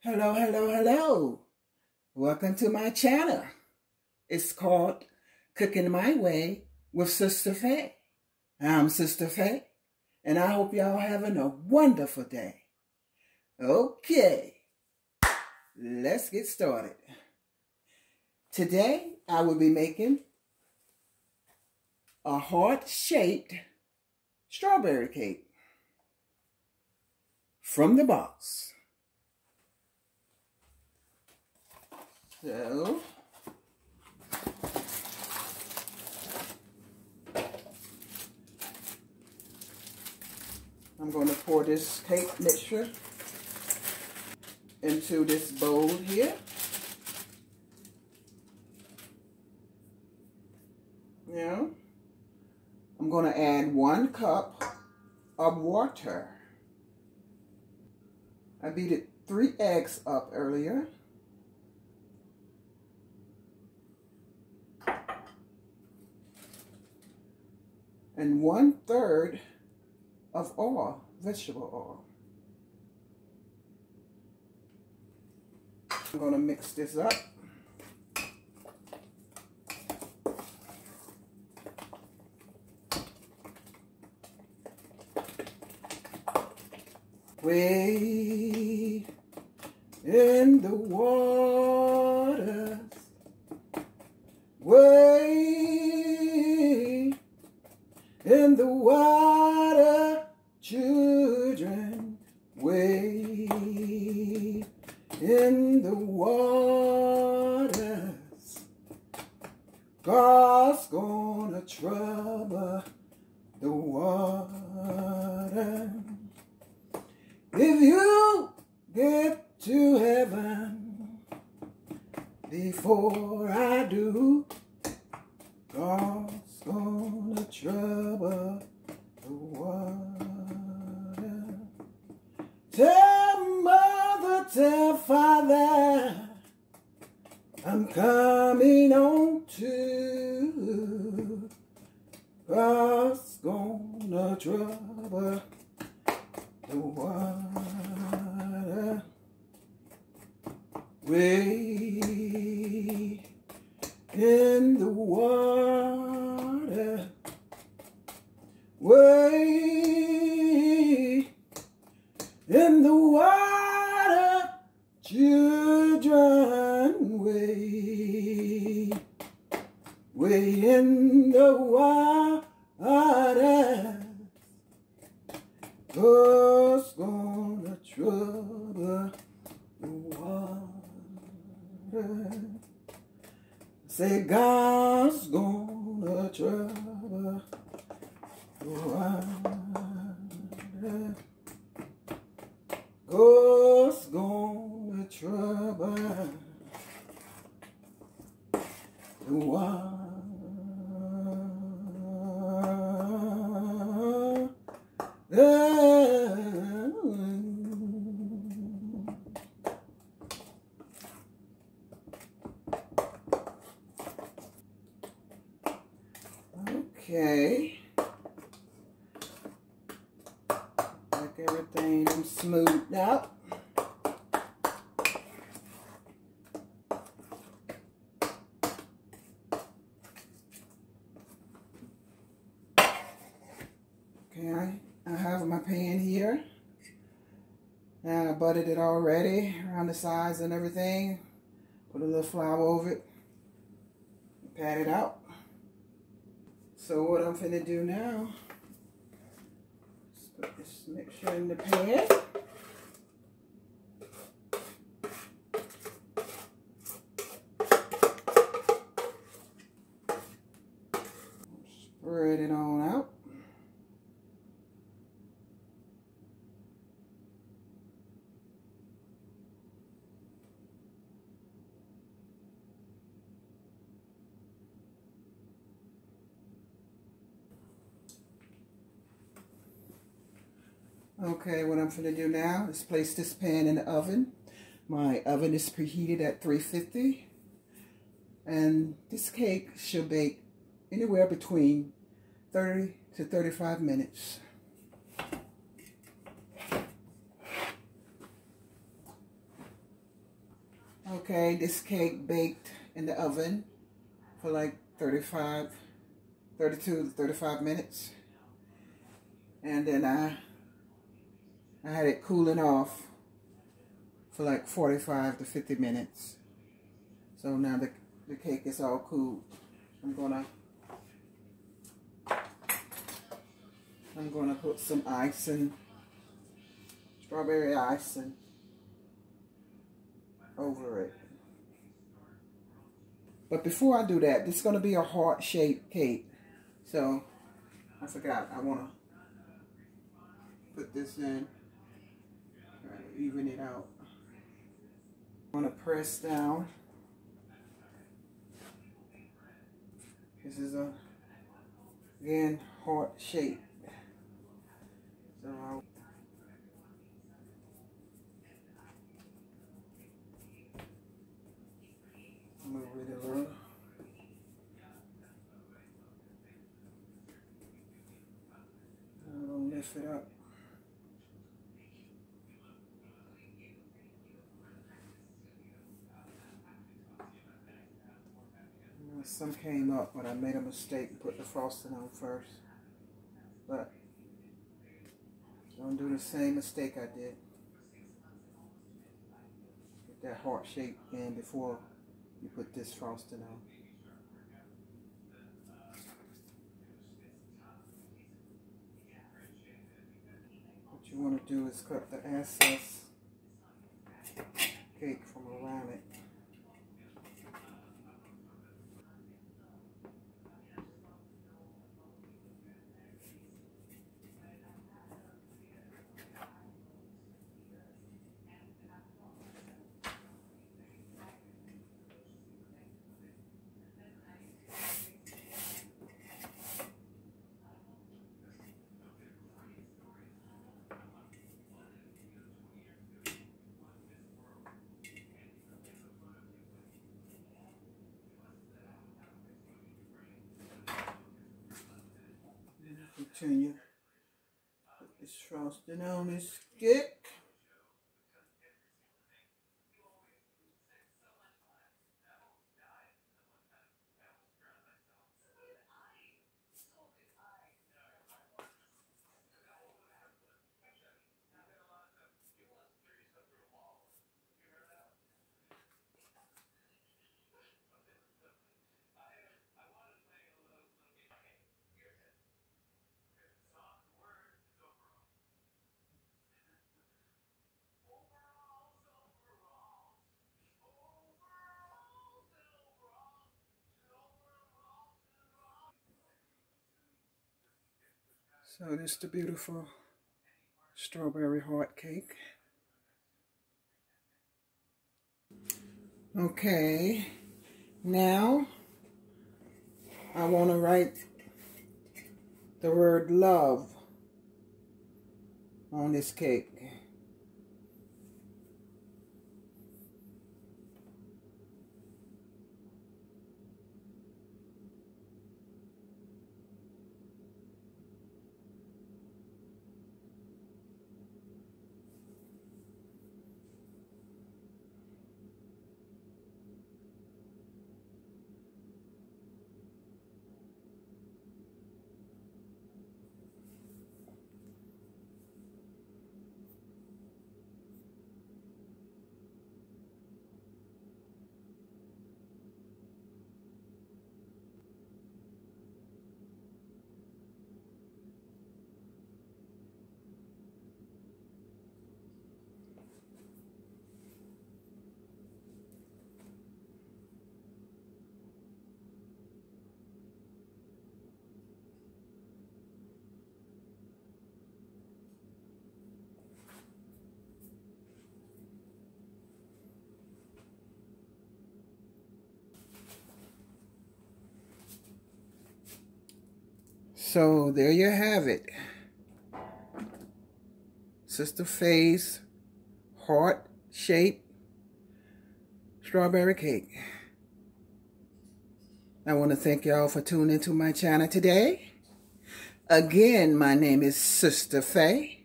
Hello, hello, hello. Welcome to my channel. It's called Cooking My Way with Sister Fay. I'm Sister Fay, and I hope y'all having a wonderful day. Okay, let's get started. Today, I will be making a heart-shaped strawberry cake from the box. So, I'm going to pour this cake mixture into this bowl here. Now, I'm going to add 1 cup of water. I beat 3 eggs up earlier. And 1/3 of oil, vegetable oil. I'm going to mix this up. Way in the waters, way in the water, children, way in the waters. God's gonna trouble the water. If you get to heaven before I do, God's gonna trouble the water. Tell mother, tell father, I'm coming on too. God's gonna trouble the water. Way in the water, way in the water, children, way in the water. God's gonna trouble the water. Say God's gonna trouble the water. God's gonna trouble the water. Okay, like everything smoothed out. Okay, I have my pan here. And I buttered it already around the sides and everything. Put a little flour over it. Pat it out. So what I'm finna do now is put this mixture in the pan. Spread it on out. Okay, what I'm going to do now is place this pan in the oven. My oven is preheated at 350. And this cake should bake anywhere between 30 to 35 minutes. Okay, this cake baked in the oven for like 32 to 35 minutes. And then I had it cooling off for like 45 to 50 minutes. So now the cake is all cool. I'm gonna put some icing, strawberry icing over it. But before I do that, this is gonna be a heart-shaped cake. So I forgot, I wanna put this in, try to even it out. I'm gonna press down. This is again, heart shape. So I'll move it a little. I'm gonna lift it up. Some came up, but I made a mistake and put the frosting on first. But don't do the same mistake I did. Get that heart shape in before you put this frosting on. What you want to do is cut the excess cake from around it. Continue. Put this frosting on this cake. So this is the beautiful strawberry heart cake. Okay, now I want to write the word love on this cake. So there you have it. Sister Fay's heart-shaped strawberry cake. I want to thank y'all for tuning into my channel today. Again, my name is Sister Fay.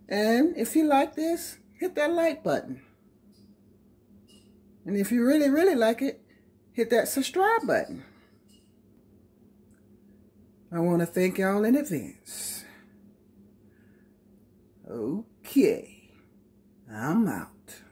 And if you like this, hit that like button. And if you really, really like it, hit that subscribe button. I want to thank y'all in advance. Okay, I'm out.